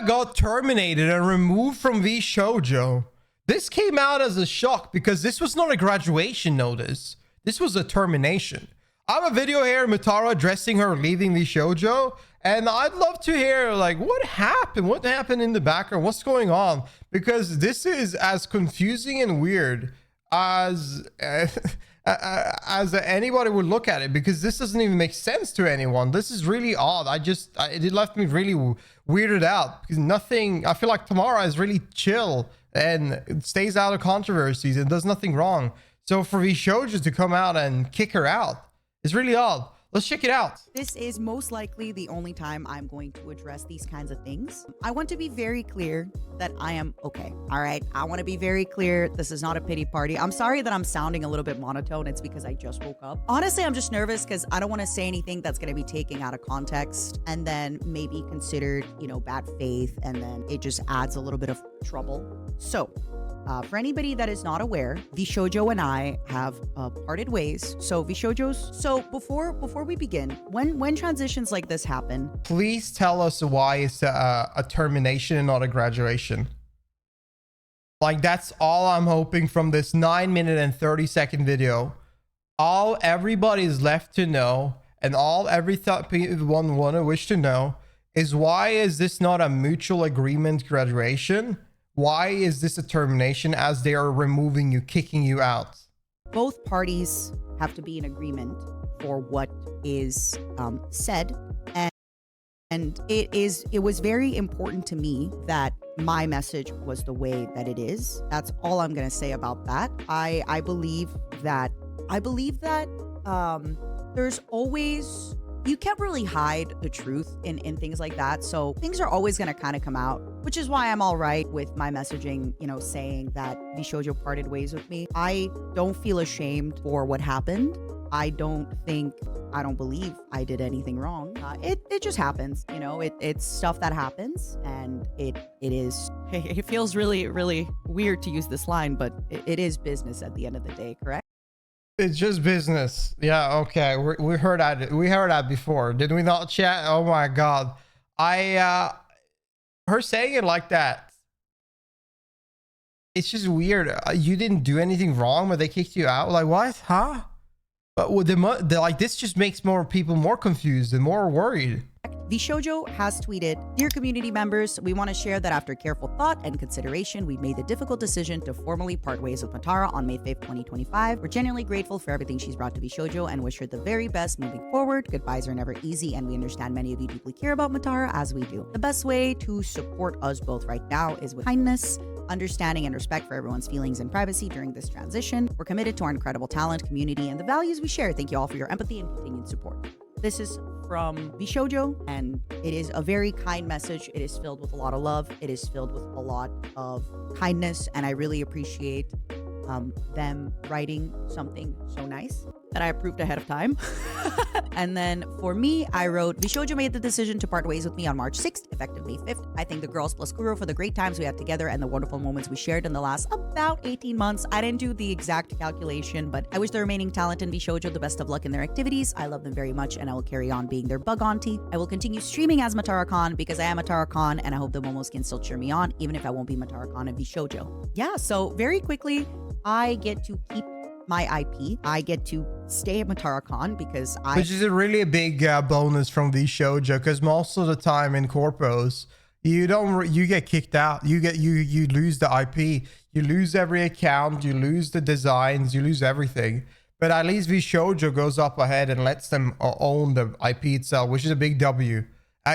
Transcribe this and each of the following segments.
got terminated and removed from Vshojo. This came out as a shock because this was not a graduation notice. This was a termination. I have a video here, Matara addressing her leaving Vshojo, and I'd love to hear like what happened in the background, what's going on, because this is as confusing and weird as anybody would look at it, because this doesn't even make sense to anyone. This is really odd. It left me really weirded out because I feel like Tamara is really chill and stays out of controversies and does nothing wrong. So for Vshojo to come out and kick her out is really odd. Let's check it out. This is most likely the only time I'm going to address these kinds of things. I want to be very clear that I am okay. All right. I want to be very clear. This is not a pity party. I'm sorry that I'm sounding a little bit monotone. It's because I just woke up. Honestly, I'm just nervous because I don't want to say anything that's going to be taken out of context and then maybe considered, bad faith. And then it just adds a little bit of trouble. So for anybody that is not aware, Vshojo and I have parted ways. So before we begin, when transitions like this happen, please tell us why it's a termination and not a graduation. Like, that's all I'm hoping from this 9-minute and 30-second video. All everybody is left to know, and all everyone wish to know, is why is this not a mutual agreement graduation? Why is this a termination as they are removing you, kicking you out? Both parties have to be in agreement for what is said. And it was very important to me that my message was the way that it is. That's all I'm going to say about that. I believe that there's always, you can't really hide the truth in things like that. So things are always going to kind of come out, which is why I'm all right with my messaging, saying that Vshojo parted ways with me. I don't feel ashamed for what happened. I don't believe I did anything wrong. It just happens, it's stuff that happens, and it feels really, really weird to use this line, but it is business at the end of the day, correct? It's just business. Yeah, okay. We heard that. We heard that before. Did we not, chat? Oh my God. Her saying it like that, it's just weird. You didn't do anything wrong, but they kicked you out. Like, what? Huh? But with like, this just makes more people more confused and more worried. Vshojo has tweeted, "Dear community members, we want to share that after careful thought and consideration, we've made the difficult decision to formally part ways with Matara on May 5th, 2025. We're genuinely grateful for everything she's brought to Vshojo and wish her the very best moving forward. Goodbyes are never easy, and we understand many of you deeply care about Matara as we do. The best way to support us both right now is with kindness, understanding, and respect for everyone's feelings and privacy during this transition. We're committed to our incredible talent, community, and the values we share. Thank you all for your empathy and continued support." This is from Vshojo, and it is a very kind message. It is filled with a lot of love. It is filled with a lot of kindness, and I really appreciate them writing something so nice that I approved ahead of time. And then for me, I wrote, "Vshojo made the decision to part ways with me on March 6th, effective May 5th. I thank the girls plus Kuro for the great times we had together and the wonderful moments we shared in the last about 18 months. I didn't do the exact calculation, but I wish the remaining talent in Vshojo the best of luck in their activities. I love them very much, and I will carry on being their bug auntie. I will continue streaming as Matara Khan because I am Matara Khan, and I hope the Momos can still cheer me on, even if I won't be Matara Khan in Vshojo." Yeah, so very quickly, I get to keep my IP. I get to stay at Matara Khan because which is a really big bonus from Vshojo, because most of the time in corpos, you get kicked out. You lose the IP. You lose every account. You lose the designs. You lose everything. But at least Vshojo goes up ahead and lets them own the IP itself, which is a big W,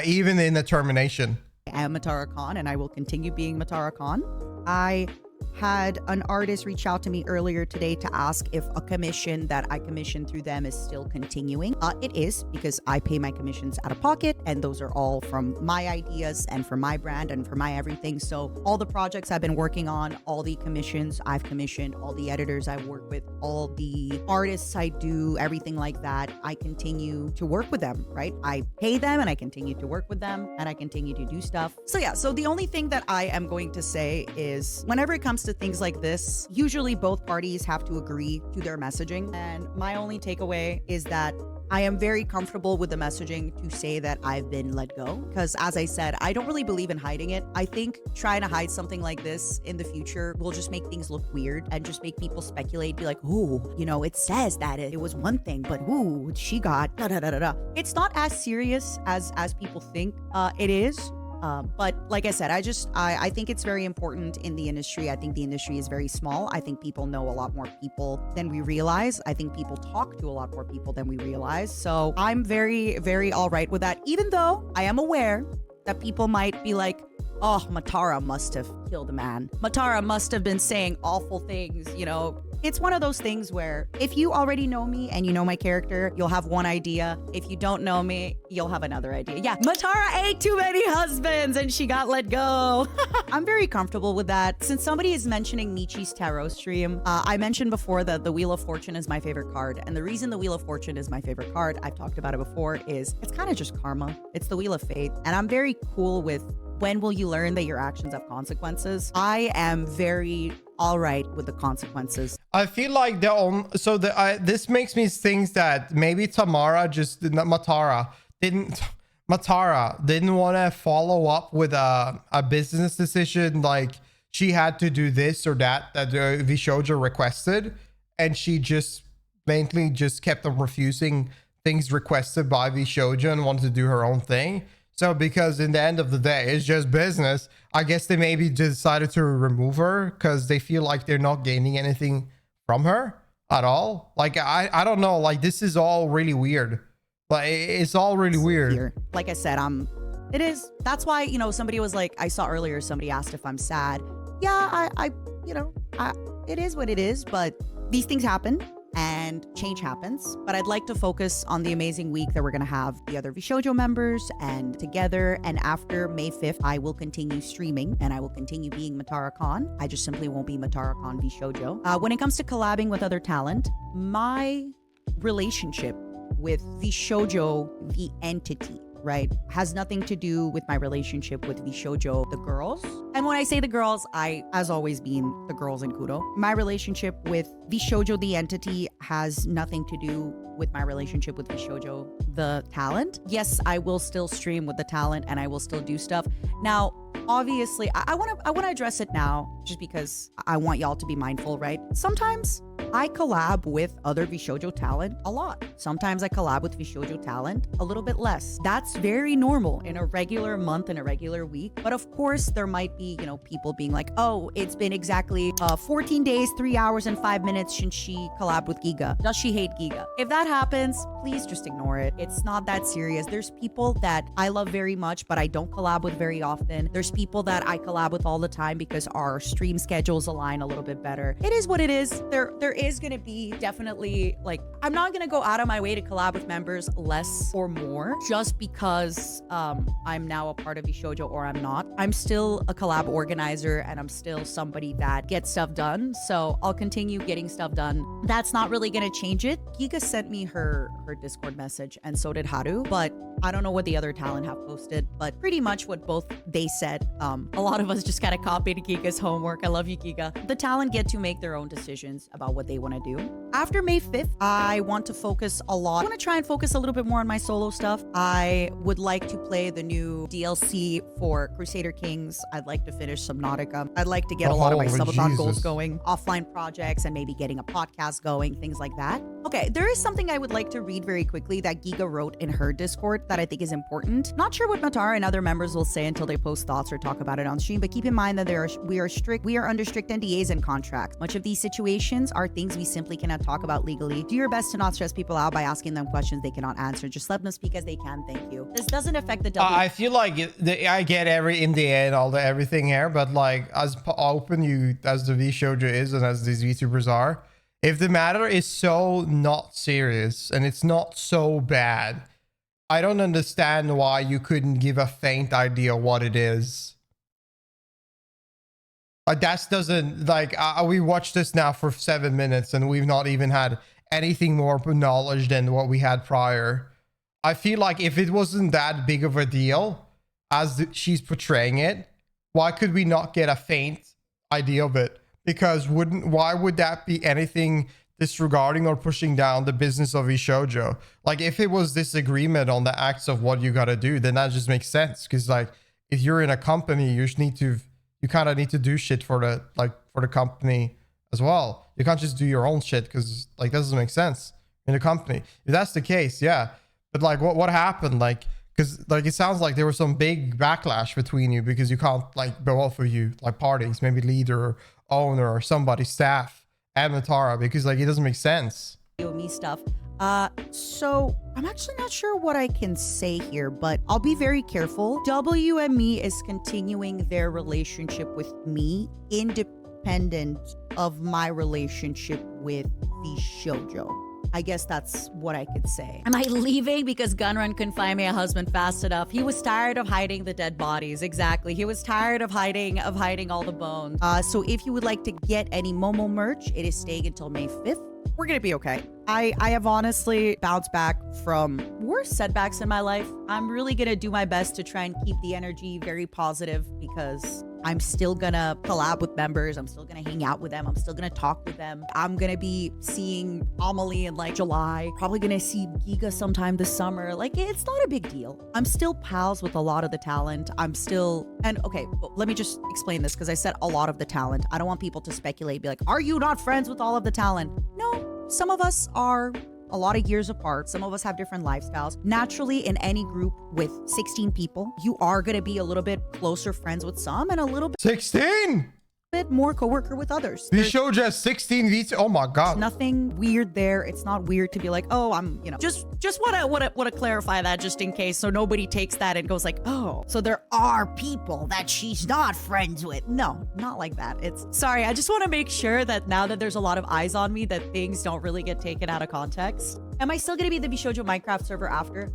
even in the termination. I am Matara Khan, and I will continue being Matara Khan. I had an artist reach out to me earlier today to ask if a commission that I commissioned through them is still continuing. It is, because I pay my commissions out of pocket, and those are all from my ideas and for my brand and for my everything. So all the projects I've been working on, all the commissions I've commissioned, all the editors I work with, all the artists I do, everything like that, I continue to work with them, right? I pay them and I continue to work with them and I continue to do stuff. So yeah, so the only thing that I am going to say is whenever it comes comes to things like this, usually both parties have to agree to their messaging. And my only takeaway is that I am very comfortable with the messaging to say that I've been let go. Because as I said, I don't really believe in hiding it. I think trying to hide something like this in the future will just make things look weird and just make people speculate, be like, ooh, you know, it says that it was one thing, but ooh, she got da da da da da. It's not as serious as people think it is. But like I said, I think it's very important in the industry. I think the industry is very small. I think people know a lot more people than we realize. I think people talk to a lot more people than we realize. So I'm very, very all right with that, even though I am aware that people might be like, oh, Matara must have killed a man. Matara must have been saying awful things, you know. It's one of those things where if you already know me and you know my character, you'll have one idea. If you don't know me, you'll have another idea. Yeah, Matara ate too many husbands and she got let go. I'm very comfortable with that. Since somebody is mentioning Michi's tarot stream, I mentioned before that the Wheel of Fortune is my favorite card. And the reason the Wheel of Fortune is my favorite card, I've talked about it before, is it's kind of just karma. It's the Wheel of Fate. And I'm very cool with when will you learn that your actions have consequences. I am very all right with the consequences. I feel like this makes me think that maybe Matara didn't want to follow up with a business decision, like she had to do this or that Vshojo requested, and she just mainly just kept on refusing things requested by Vshojo and wanted to do her own thing. So because in the end of the day, it's just business, I guess they maybe decided to remove her because they feel like they're not gaining anything from her at all. Like, I don't know. Like, this is all really weird. Like, it's all really weird. Like I said, it is. That's why, you know, somebody was like, I saw earlier, somebody asked if I'm sad. Yeah, it is what it is, but these things happen. And change happens, but I'd like to focus on the amazing week that we're going to have the other Vshojo members and together. And after May 5th, I will continue streaming and I will continue being Matara Khan. I just simply won't be Matara Khan Vshojo. When it comes to collabing with other talent, my relationship with Vshojo, the entity, right, has nothing to do with my relationship with Vshojo, the girls. And when I say the girls, I, as always, mean the girls in Kudo. My relationship with Vshojo, the entity, has nothing to do with my relationship with Vshojo, the talent. Yes, I will still stream with the talent and I will still do stuff. Now, obviously, I want to address it now just because I want y'all to be mindful, right? Sometimes I collab with other Vshojo talent a lot. Sometimes I collab with Vshojo talent a little bit less. That's very normal in a regular month, in a regular week. But of course, there might be, you know, people being like, oh, it's been exactly 14 days, 3 hours, and 5 minutes since she collabed with Giga. Does she hate Giga? If that happens, please just ignore it. It's not that serious. There's people that I love very much, but I don't collab with very often. There's people that I collab with all the time because our stream schedules align a little bit better. It is what it is. There is going to be definitely, like, I'm not going to go out of my way to collab with members less or more just because I'm now a part of Vshojo or I'm not. I'm still a collab organizer and I'm still somebody that gets stuff done. So I'll continue getting stuff done. That's not really going to change it. Giga sent me her Discord message and so did Haru, but I don't know what the other talent have posted, but pretty much what both they said. A lot of us just kind of copied Giga's homework. I love you, Giga. The talent get to make their own decisions about what they want to do. After May 5th, I want to focus a lot. I want to try and focus a little bit more on my solo stuff. I would like to play the new DLC for Crusader Kings. I'd like to finish Subnautica. I'd like to get a lot of my Subathon goals going, offline projects, and maybe getting a podcast going, things like that. Okay, there is something I would like to read very quickly that Giga wrote in her Discord that I think is important. Not sure what Matara and other members will say until they post thoughts or talk about it on stream, but keep in mind that we are under strict NDAs and contracts. Much of these situations are things we simply cannot talk about legally. Do your best to not stress people out by asking them questions they cannot answer. Just let them speak as they can. Thank you. This doesn't affect the I feel like I get every NDA and all the everything here, but like as open you as the Vshojo is and as these VTubers are, if the matter is so not serious and it's not so bad, I don't understand why you couldn't give a faint idea what it is. That doesn't, like, we watched this now for 7 minutes and we've not even had anything more knowledge than what we had prior. I feel like if it wasn't that big of a deal as she's portraying it, why could we not get a faint idea of it? because why would that be anything disregarding or pushing down the business of Vshojo? Like, if it was disagreement on the acts of what you gotta do, then that just makes sense. Because like, if you're in a company, you kind of need to do shit for the company as well. You can't just do your own shit, because like, that doesn't make sense in a company. If that's the case, yeah. But like, what happened? Like, because like, it sounds like there was some big backlash between you because you can't like both of you, like parties, maybe leader or owner or somebody, staff at Matara, because like, it doesn't make sense. Me stuff. So I'm actually not sure what I can say here, but I'll be very careful. WME is continuing their relationship with me independent of my relationship with Vshojo. I guess that's what I could say. Am I leaving because Gunrun couldn't find me a husband fast enough? He was tired of hiding the dead bodies. Exactly. He was tired of hiding all the bones. So if you would like to get any Momo merch, it is staying until May 5th. We're gonna be okay. I have honestly bounced back from worse setbacks in my life. I'm really gonna do my best to try and keep the energy very positive, because I'm still gonna collab with members. I'm still gonna hang out with them. I'm still gonna talk with them. I'm gonna be seeing Amelie in like July. Probably gonna see Giga sometime this summer. Like, it's not a big deal. I'm still pals with a lot of the talent. Okay, let me just explain this, because I said a lot of the talent. I don't want people to speculate, be like, are you not friends with all of the talent? No, some of us are a lot of years apart. Some of us have different lifestyles. Naturally, in any group with 16 people, you are going to be a little bit closer friends with some and a little bit 16 more coworker with others. Vshojo has 16 VC. Oh my god. Nothing weird there. It's not weird to be like, oh, I'm, just want to clarify that, just in case, so nobody takes that and goes like, oh, so there are people that she's not friends with. No, not like that. Sorry, I just want to make sure that now that there's a lot of eyes on me, that things don't really get taken out of context. Am I still going to be the Vshojo Minecraft server after?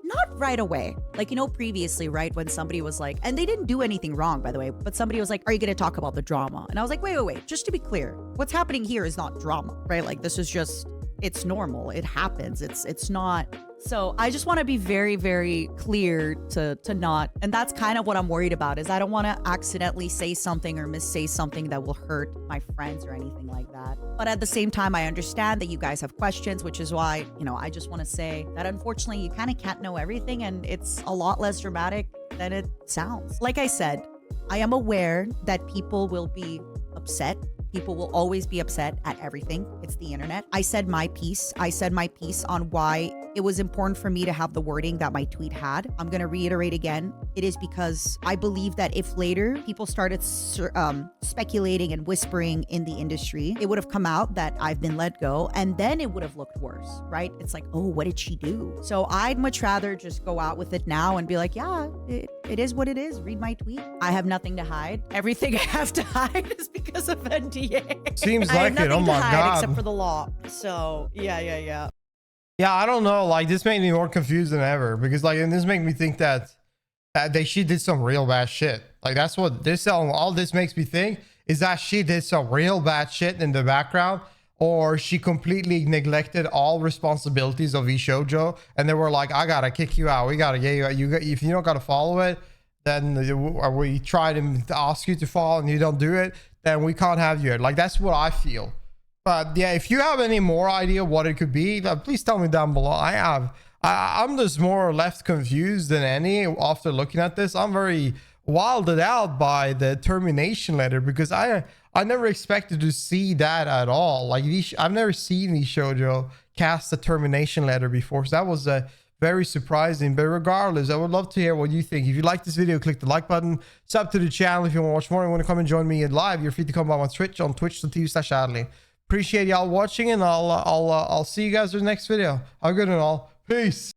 Not right away. Like, previously, right, when somebody was like, and they didn't do anything wrong, by the way, but somebody was like, are you going to talk about the drama? And I was like, wait, just to be clear, what's happening here is not drama, right? Like, this is just, it's normal. It happens. It's not. So I just want to be very, very clear to not, and that's kind of what I'm worried about, is I don't want to accidentally say something or missay something that will hurt my friends or anything like that. But at the same time, I understand that you guys have questions, which is why, I just want to say that unfortunately you kind of can't know everything, and it's a lot less dramatic than it sounds. Like I said, I am aware that people will be upset. People will always be upset at everything. It's the internet. I said my piece. I said my piece on why it was important for me to have the wording that my tweet had. I'm going to reiterate again. It is because I believe that if later people started speculating and whispering in the industry, it would have come out that I've been let go, and then it would have looked worse, right? It's like, oh, what did she do? So I'd much rather just go out with it now and be like, yeah, it is what it is. Read my tweet. I have nothing to hide. Everything I have to hide is because of NDA. Seems like it. Oh my god. Except for the law. So yeah. Yeah, I don't know. Like, this made me more confused than ever, because like, and this made me think that she did some real bad shit. Like, that's what all this makes me think, is that she did some real bad shit in the background, or she completely neglected all responsibilities of Vshojo, and they were like, I gotta kick you out. We gotta get you out. If you don't gotta follow it, then we try to ask you to follow and you don't do it, then we can't have you. Like, that's what I feel. But yeah, if you have any more idea what it could be, please tell me down below. I'm just more left confused than any after looking at this. I'm very wilded out by the termination letter, because I never expected to see that at all. Like, I've never seen Vshojo cast a termination letter before, so that was very surprising. But regardless, I would love to hear what you think. If you like this video, click the like button, sub to the channel. If you want to watch more and want to come and join me in live, you're free to come by on Twitch on twitch.tv/Adley. Appreciate y'all watching, and I'll see you guys in the next video. Have a good one all. Peace.